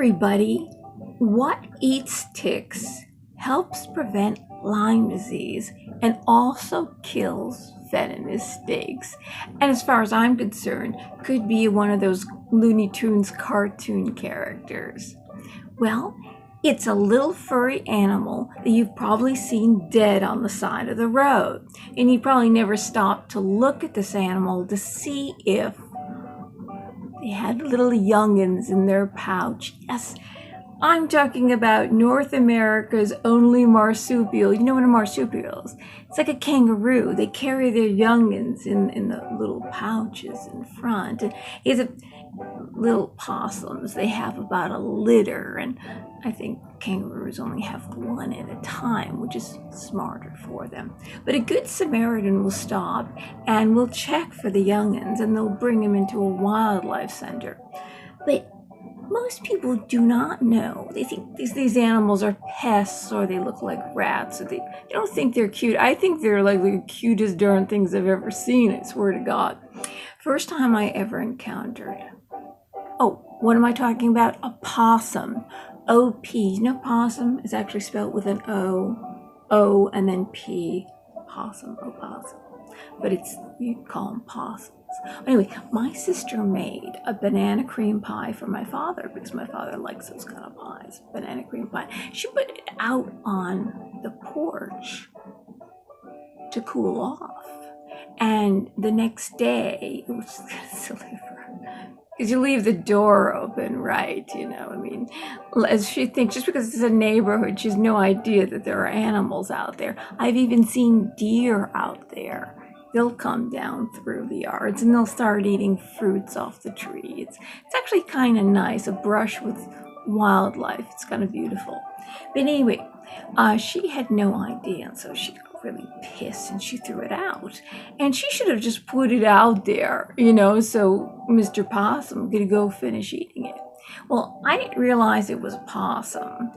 everybody, what eats ticks helps prevent Lyme disease and also kills venomous snakes. And as far as I'm concerned, could be one of those Looney Tunes cartoon characters. Well, it's a little furry animal that you've probably seen dead on the side of the road. And you probably never stopped to look at this animal to see if they had little youngins in their pouch. Yes, I'm talking about North America's only marsupial. You know what a marsupial is? It's like a kangaroo. They carry their youngins in the little pouches in front. It's a little possums. They have about a litter, and I think kangaroos only have one at a time, which is smarter for them. But a good Samaritan will stop and will check for the youngins, and they'll bring them into a wildlife center. But most people do not know. They think these animals are pests, or they look like rats, or they don't think they're cute. I think they're like the cutest darn things I've ever seen, I swear to God. First time I ever encountered. Oh, what am I talking about? A possum. O-P. You know possum is actually spelled with an O. O and then P. Possum. Opossum. But you call them possums. Anyway, my sister made a banana cream pie for my father because my father likes those kind of pies, banana cream pie. She put it out on the porch to cool off. And the next day, it was kind of silly for her, because you leave the door open, right? You know, I mean, as she thinks, just because it's a neighborhood, she has no idea that there are animals out there. I've even seen deer out there. They'll come down through the yards and they'll start eating fruits off the tree. It's actually kind of nice, a brush with wildlife. It's kind of beautiful. But anyway, she had no idea, and so she got really pissed and she threw it out. And she should have just put it out there, you know, so Mr. Possum could go finish eating it. Well, I didn't realize it was a possum,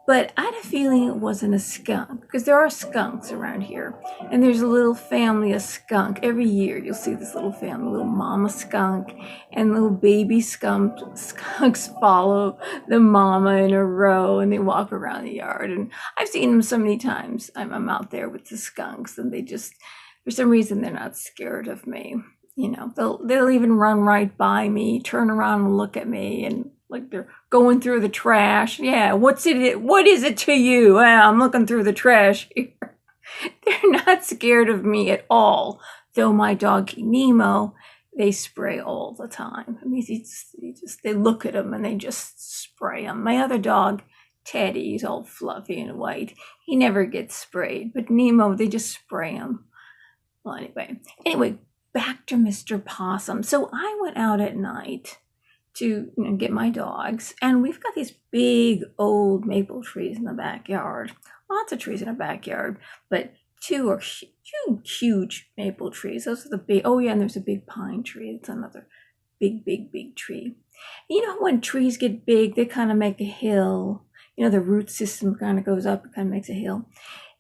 but I had a feeling it wasn't a skunk, because there are skunks around here, and there's a little family of skunk. Every year you'll see this little family, little mama skunk and little baby skunks follow the mama in a row, and they walk around the yard. And I've seen them so many times. I'm out there with the skunks, and they just, for some reason, they're not scared of me. You know, they'll even run right by me, turn around and look at me, and like they're going through the trash. Yeah, what is it to you? Well, I'm looking through the trash here. They're not scared of me at all. Though my dog Nemo, they spray all the time. I mean, they look at him and they just spray him. My other dog, Teddy, he's all fluffy and white. He never gets sprayed. But Nemo, they just spray him. Well, anyway, back to Mr. Possum. So I went out at night to get my dogs, and we've got these big old maple trees in the backyard. Lots of trees in the backyard, but two are huge maple trees. Those are the big, oh yeah, and there's a big pine tree. It's another big tree. You know, when trees get big, they kind of make a hill. You know, the root system kind of goes up, it kind of makes a hill.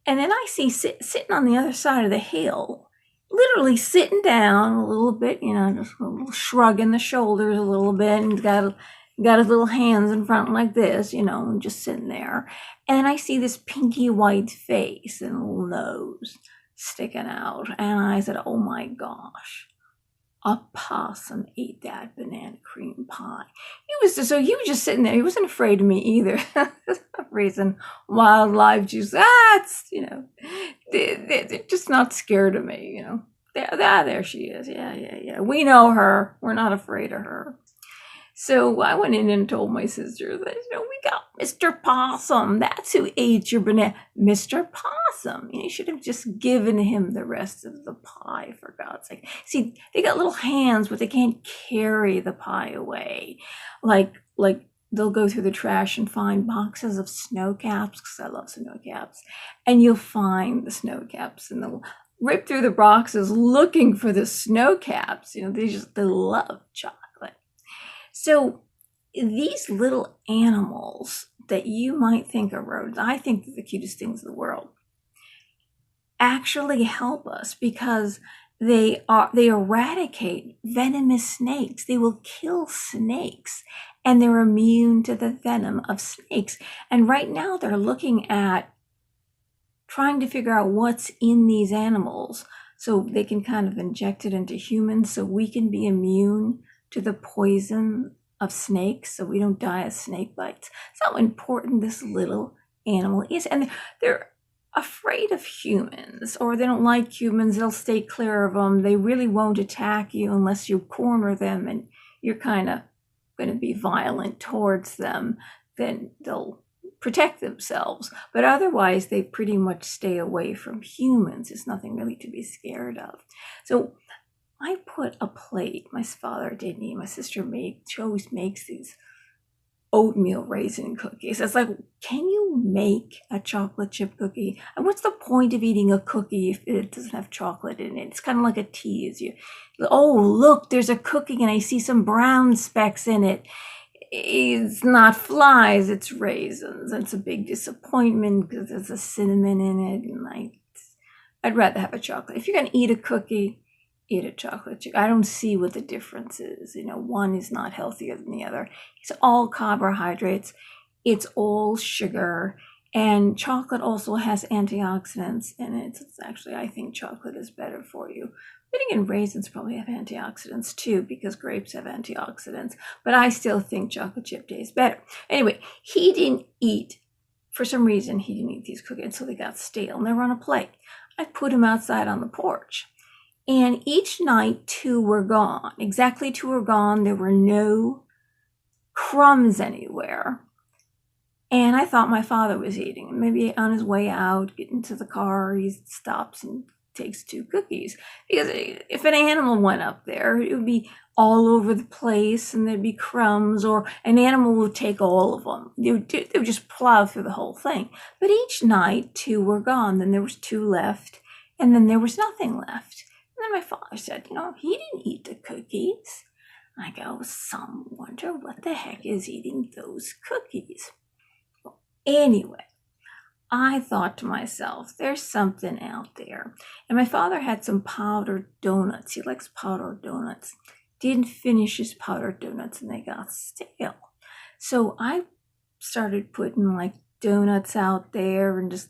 And then I see sitting on the other side of the hill, literally sitting down a little bit, you know, just a little shrugging the shoulders a little bit, and got his little hands in front like this, you know, and just sitting there. And I see this pinky white face and a little nose sticking out. And I said, oh my gosh, a possum ate that banana cream pie. He was just sitting there. He wasn't afraid of me either. For some reason, wildlife just, it's, you know, they're just not scared of me, you know. There she is. Yeah. We know her. We're not afraid of her. So I went in and told my sister that, you know, we got Mr. Possum. That's who ate your banana. Mr. Possum. You should have just given him the rest of the pie, for God's sake. See, they got little hands, but they can't carry the pie away. Like they'll go through the trash and find boxes of snow caps, because I love snow caps. And you'll find the snow caps, and they'll rip through the boxes looking for the snow caps. You know, they love chocolate. So these little animals that you might think are rodents, I think they're the cutest things in the world, actually help us because they eradicate venomous snakes. They will kill snakes. and they're immune to the venom of snakes. And right now they're looking at trying to figure out what's in these animals so they can kind of inject it into humans so we can be immune to the poison of snakes so we don't die of snake bites. That's how important this little animal is. And they're afraid of humans, or they don't like humans. They'll stay clear of them. They really won't attack you unless you corner them and you're kind of going to be violent towards them. Then they'll protect themselves. But otherwise, they pretty much stay away from humans. There's nothing really to be scared of. So I put a plate. My father didn't. My sister she always makes these oatmeal raisin cookies. It's like, can you make a chocolate chip cookie? And what's the point of eating a cookie if it doesn't have chocolate in it? It's kind of like a tease. Oh, look, there's a cookie and I see some brown specks in it. It's not flies, it's raisins. It's a big disappointment because there's a cinnamon in it. And I'd rather have a chocolate. If you're going to eat a cookie, eat a chocolate chip. I don't see what the difference is. One is not healthier than the other. It's all carbohydrates. It's all sugar. And chocolate also has antioxidants in it. It's actually, I think chocolate is better for you. But again, raisins probably have antioxidants too because grapes have antioxidants. But I still think chocolate chip tastes better. Anyway, he didn't eat. For some reason, he didn't eat these cookies, so they got stale and they were on a plate. I put them outside on the porch. And each night, 2 were gone. Exactly 2 were gone. There were no crumbs anywhere. And I thought my father was eating them. Maybe on his way out, getting to the car, he stops and takes 2 cookies. Because if an animal went up there, it would be all over the place and there'd be crumbs, or an animal would take all of them. They would just plow through the whole thing. But each night, 2 were gone. Then there was 2 left, and then there was nothing left. And then my father said, he didn't eat the cookies. I go, some wonder what the heck is eating those cookies. Well, anyway, I thought to myself, there's something out there. And my father had some powdered donuts. He likes powdered donuts. Didn't finish his powdered donuts and they got stale. So I started putting donuts out there and just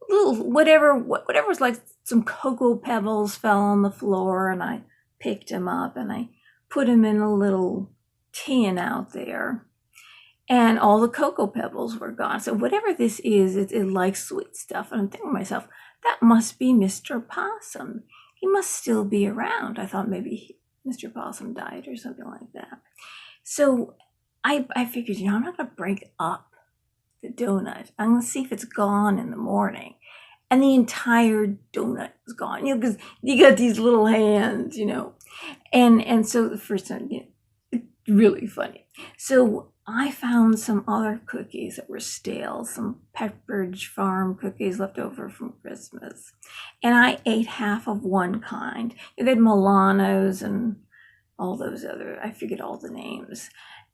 little whatever was like some cocoa pebbles fell on the floor and I picked them up and I put them in a little tin out there and all the cocoa pebbles were gone. So whatever this is, it likes sweet stuff. And I'm thinking to myself, that must be Mr. Possum. He must still be around. I thought maybe Mr. Possum died or something like that. So I figured, I'm not going to break up the donut. I'm going to see if it's gone in the morning. And the entire donut is gone, because you got these little hands, And so the first time, it's really funny. So I found some other cookies that were stale, some Pepperidge Farm cookies left over from Christmas. And I ate half of one kind. They had Milanos and all those other, I forget all the names.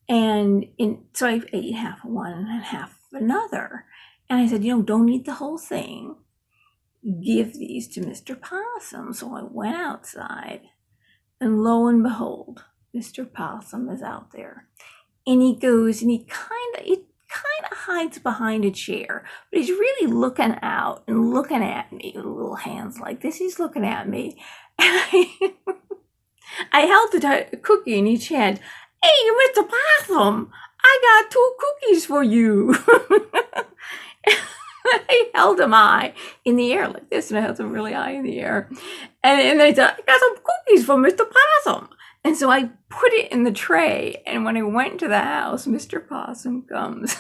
And so I ate half of one and half of another. And I said, don't eat the whole thing. Give these to Mr. Possum. So I went outside, and lo and behold, Mr. Possum is out there. And he goes, and he kind of hides behind a chair, but he's really looking out and looking at me with little hands like this. He's looking at me. And I held the cookie in each hand. Hey, Mr. Possum, I got 2 cookies for you. I held them high in the air like this, and I held them really high in the air. And I said, I got some cookies for Mr. Possum. And so I put it in the tray, and when I went to the house, Mr. Possum comes.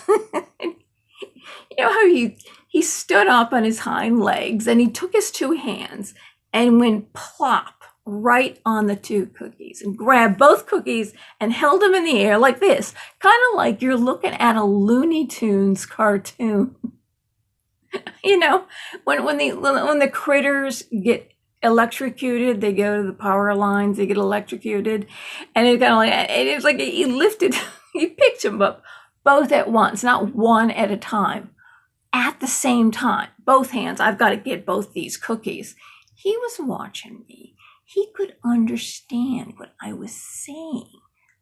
How he stood up on his hind legs, and he took his 2 hands and went plop right on the 2 cookies and grabbed both cookies and held them in the air like this, kind of like you're looking at a Looney Tunes cartoon. When the critters get electrocuted, they go to the power lines, they get electrocuted, and it's like he picked them up both at once, not one at a time, at the same time, both hands. I've got to get both these cookies. He was watching me. He could understand what I was saying.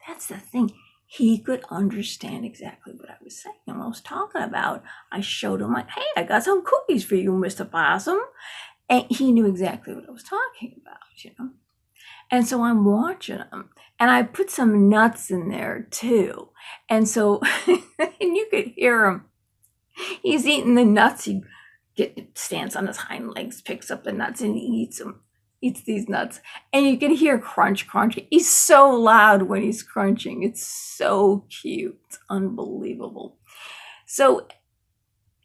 That's the thing. he could understand exactly what I was saying and what I was talking about. I showed him, like, hey, I got some cookies for you, Mr. Possum. And he knew exactly what I was talking about. And so I'm watching him, and I put some nuts in there too. And so, and you could hear him. He's eating the nuts. He stands on his hind legs, picks up the nuts, and eats them. Eats these nuts. And you can hear crunch, crunch. He's so loud when he's crunching. It's so cute. It's unbelievable. So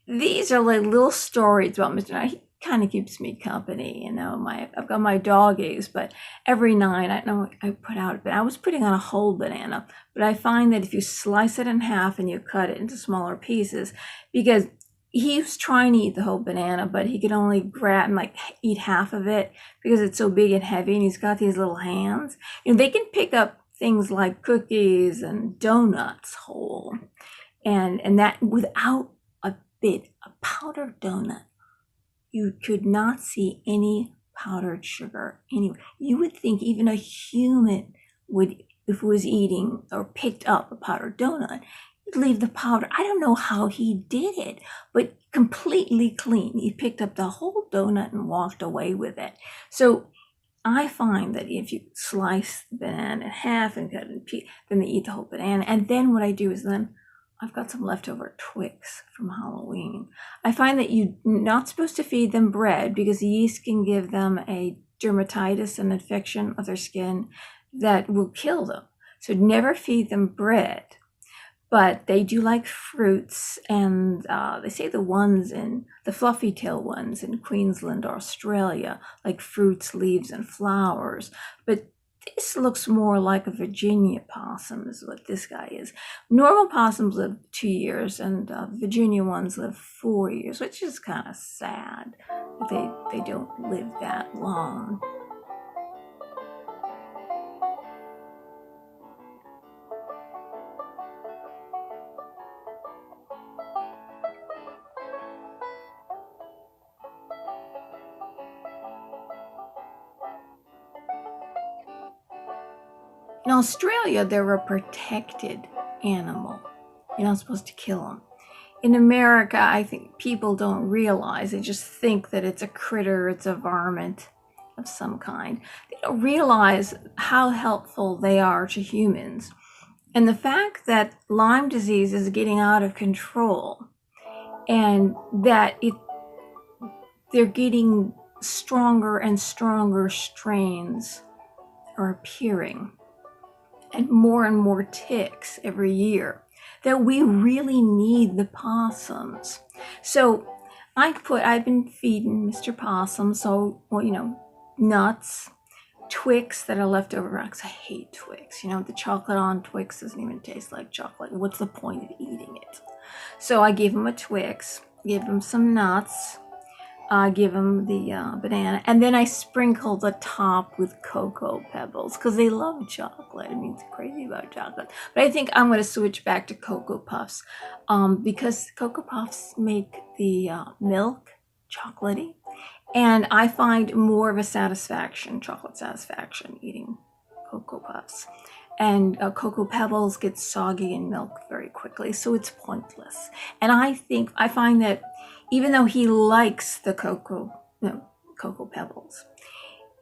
these are like little stories about Mr. Knight. He kind of keeps me company, I've got my doggies, but every night I put out, but I was putting on a whole banana, but I find that if you slice it in half and you cut it into smaller pieces, because he was trying to eat the whole banana, but he could only grab and eat half of it because it's so big and heavy, and he's got these little hands. They can pick up things like cookies and donuts whole, and that without a powdered donut. You could not see any powdered sugar anywhere. You would think even a human would, if it was eating or picked up a powdered donut, he'd leave the powder. I don't know how he did it, but completely clean. He picked up the whole donut and walked away with it. So I find that if you slice the banana in half and cut it in pieces, then they eat the whole banana. And then what I do is then I've got some leftover Twix from Halloween. I find that you're not supposed to feed them bread because the yeast can give them a dermatitis, an infection of their skin that will kill them. So never feed them bread. But they do like fruits, and they say the fluffy tail ones in Queensland, Australia, like fruits, leaves, and flowers. But this looks more like a Virginia possum is what this guy is. Normal possums live 2 years, and Virginia ones live 4 years, which is kind of sad that they don't live that long. In Australia, they're a protected animal. You're not supposed to kill them. In America, I think people don't realize. They just think that it's a critter, it's a varmint of some kind. They don't realize how helpful they are to humans. And the fact that Lyme disease is getting out of control, and that they're getting stronger and stronger strains are appearing, and more ticks every year, that we really need the possums. So I've been feeding Mr. Possum, nuts, Twix that are left over. I hate Twix. The chocolate on Twix doesn't even taste like chocolate. What's the point of eating it? So I gave him a Twix, give him some nuts, give him the banana, and then I sprinkle the top with cocoa pebbles because they love chocolate. It's crazy about chocolate. But I think I'm going to switch back to Cocoa Puffs because Cocoa Puffs make the milk chocolatey, and I find more of a chocolate satisfaction eating Cocoa Puffs. And Cocoa Pebbles get soggy in milk very quickly, so it's pointless. And I find that even though he likes the Cocoa Pebbles,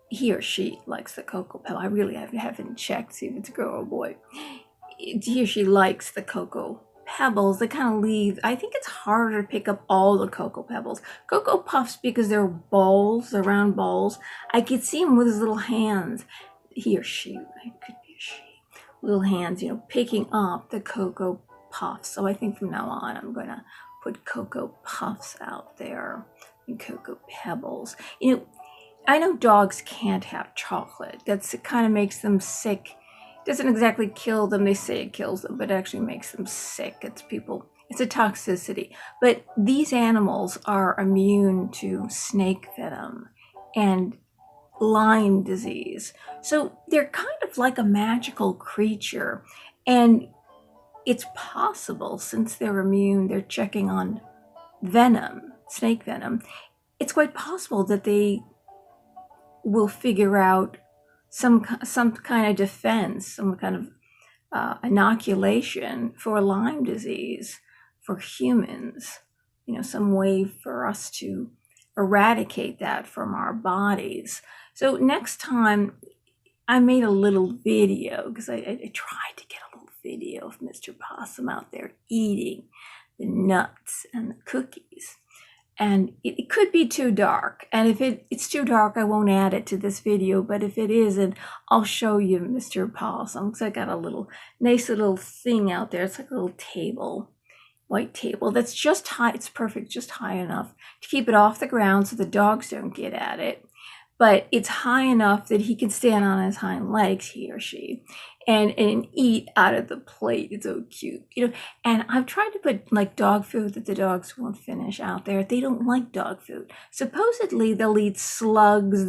he or she likes the Cocoa Pebble. I really haven't checked to see if it's a girl or a boy. He or she likes the Cocoa Pebbles. They kind of leave. I think it's harder to pick up all the Cocoa Pebbles. Cocoa Puffs, because they're balls, they're round balls. I could see him with his little hands. He or she, it could be a she. Little hands, picking up the Cocoa Puffs. So I think from now on, I'm going to put Cocoa Puffs out there and Cocoa Pebbles. I know dogs can't have chocolate. It kind of makes them sick. It doesn't exactly kill them. They say it kills them, but it actually makes them sick. It's a toxicity. But these animals are immune to snake venom and Lyme disease. So they're kind of like a magical creature. And it's possible, since they're immune, they're checking on venom, snake venom. It's quite possible that they will figure out some kind of defense, some kind of inoculation for Lyme disease for humans, some way for us to eradicate that from our bodies. So next time, I made a little video because I tried to get a little video of Mr. Possum out there eating the nuts and the cookies. And it could be too dark. And if it's too dark, I won't add it to this video. But if it isn't, I'll show you Mr. Possum. Because I got a nice little thing out there. It's like a little table, white table. That's just high. It's perfect, just high enough to keep it off the ground so the dogs don't get at it. But it's high enough that he can stand on his hind legs, he or she, and eat out of the plate. It's so cute, And I've tried to put like dog food that the dogs won't finish out there. They don't like dog food. Supposedly they'll eat slugs.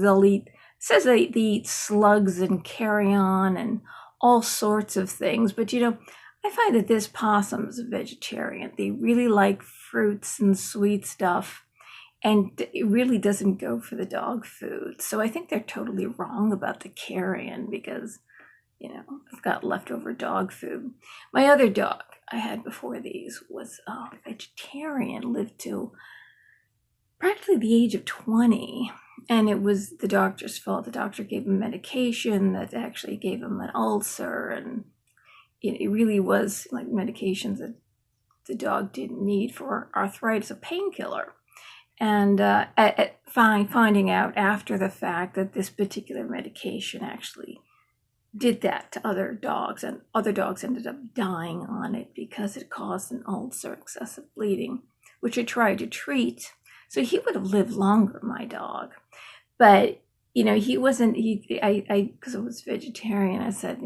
Says they eat slugs and carrion and all sorts of things. But I find that this possum is a vegetarian. They really like fruits and sweet stuff. And it really doesn't go for the dog food. So I think they're totally wrong about the carrion because, I've got leftover dog food. My other dog I had before these was a vegetarian, lived till practically the age of 20. And it was the doctor's fault. The doctor gave him medication that actually gave him an ulcer. And it really was like medications that the dog didn't need for arthritis, a painkiller. And finding out after the fact that this particular medication actually did that to other dogs, and other dogs ended up dying on it because it caused an ulcer, excessive bleeding, which I tried to treat. So he would have lived longer, my dog. But, he wasn't, because I was vegetarian, I said,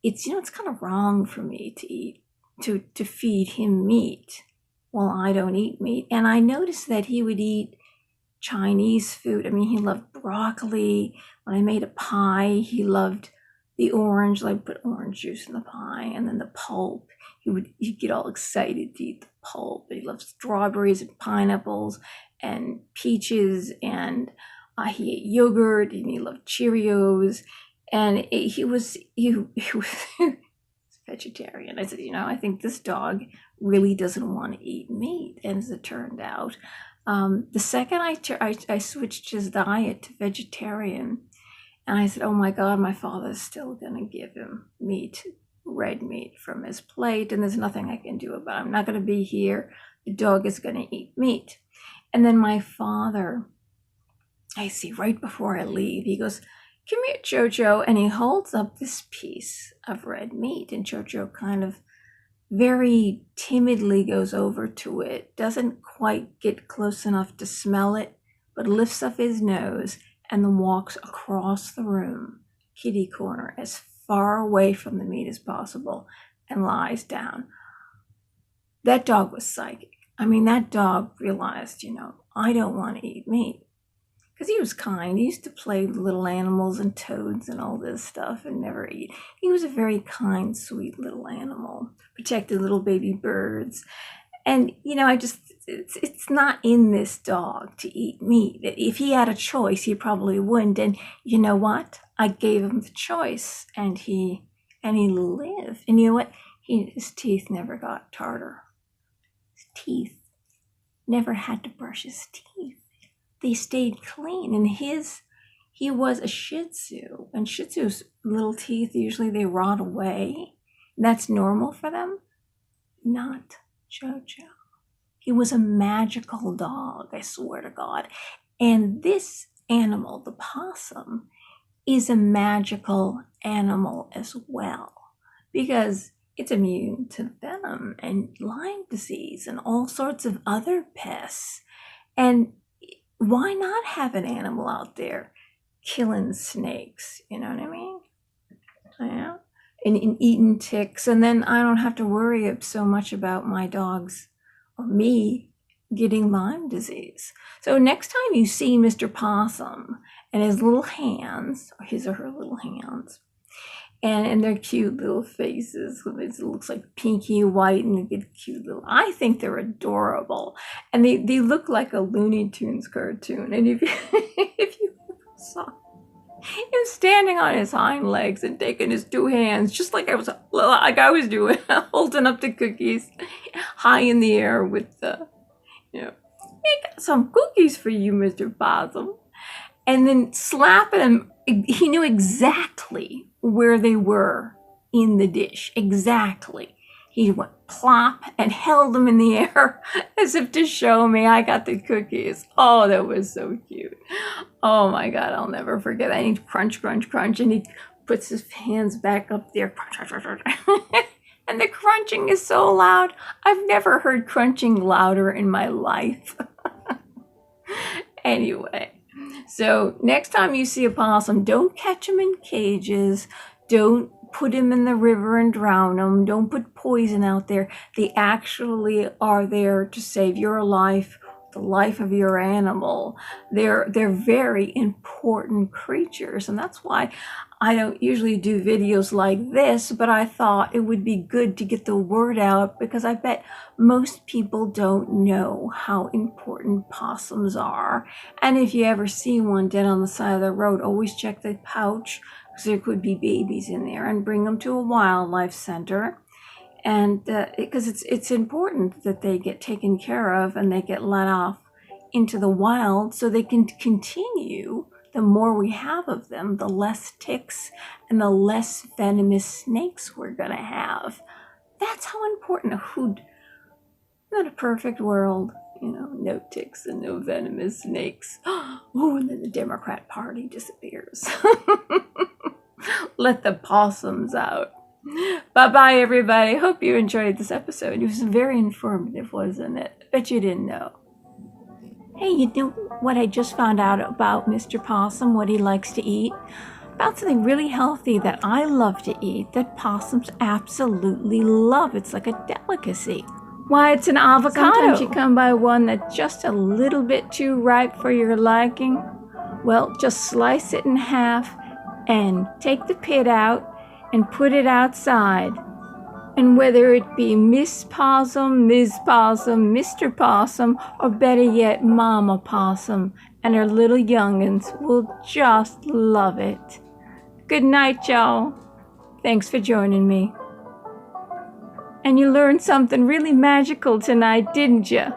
it's kind of wrong for me to eat, to feed him meat. Well, I don't eat meat. And I noticed that he would eat Chinese food. I mean, he loved broccoli. When I made a pie, he loved the orange. I put orange juice in the pie, and then the pulp. He'd get all excited to eat the pulp. He loved strawberries and pineapples and peaches, and he ate yogurt, and he loved Cheerios. And he was vegetarian. I said, I think this dog really doesn't want to eat meat. And as it turned out, the second I switched his diet to vegetarian, and I said, oh my God, my father's still going to give him meat, red meat from his plate, and there's nothing I can do about it. I'm not going to be here. The dog is going to eat meat. And then my father, I see right before I leave, he goes, come here, Jojo, and he holds up this piece of red meat, and Jojo kind of very timidly goes over to it, doesn't quite get close enough to smell it, but lifts up his nose and then walks across the room, kitty corner, as far away from the meat as possible, and lies down. That dog was psychic. I mean, that dog realized, I don't want to eat meat. Because he was kind. He used to play with little animals and toads and all this stuff and never eat. He was a very kind, sweet little animal. Protected little baby birds. And, it's not in this dog to eat meat. If he had a choice, he probably wouldn't. And you know what? I gave him the choice, and he lived. And you know what? His teeth never got tartar. His teeth never had to brush his teeth. They stayed clean, and he was a Shih Tzu, and Shih Tzu's little teeth, usually they rot away. That's normal for them. Not Jojo. He was a magical dog, I swear to God. And this animal, the possum, is a magical animal as well, because it's immune to venom and Lyme disease and all sorts of other pests. And why not have an animal out there killing snakes? You know what I mean? Yeah. And eating ticks. And then I don't have to worry so much about my dogs or me getting Lyme disease. So next time you see Mr. Possum and his little hands, or his or her little hands, and their cute little faces, it looks like pinky white and they get cute little, I think they're adorable. And they look like a Looney Tunes cartoon. And if you saw He was standing on his hind legs and taking his two hands, just like I was doing, holding up the cookies high in the air with the, "I got some cookies for you, Mr. Possum." And then slapping him, he knew exactly where they were in the dish, exactly. He went plop and held them in the air as if to show me I got the cookies. Oh, that was so cute. Oh my God, I'll never forget that. And he'd crunch, crunch, crunch, and he puts his hands back up there. And the crunching is so loud. I've never heard crunching louder in my life. Anyway, so next time you see a possum, don't catch them in cages. Don't put him in the river and drown him. Don't put poison out there. They actually are there to save your life, the life of your animal. They're very important creatures, and that's why I don't usually do videos like this, but I thought it would be good to get the word out because I bet most people don't know how important possums are. And if you ever see one dead on the side of the road, always check the pouch, because there could be babies in there, and bring them to a wildlife center. And because it's important that they get taken care of and they get let off into the wild so they can continue. The more we have of them, the less ticks and the less venomous snakes we're going to have. That's how important not a perfect world, no ticks and no venomous snakes. Oh, and then the Democrat Party disappears. Let the possums out. Bye-bye, everybody. Hope you enjoyed this episode. It was very informative, wasn't it? Bet you didn't know. Hey, you know what I just found out about Mr. Possum, what he likes to eat? About something really healthy that I love to eat that possums absolutely love. It's like a delicacy. Why, it's an avocado. Sometimes you come by one that's just a little bit too ripe for your liking. Well, just slice it in half and take the pit out and put it outside. And whether it be Miss Possum, Ms. Possum, Mr. Possum, or better yet, Mama Possum and her little young'uns will just love it. Good night, y'all. Thanks for joining me. And you learned something really magical tonight, didn't you?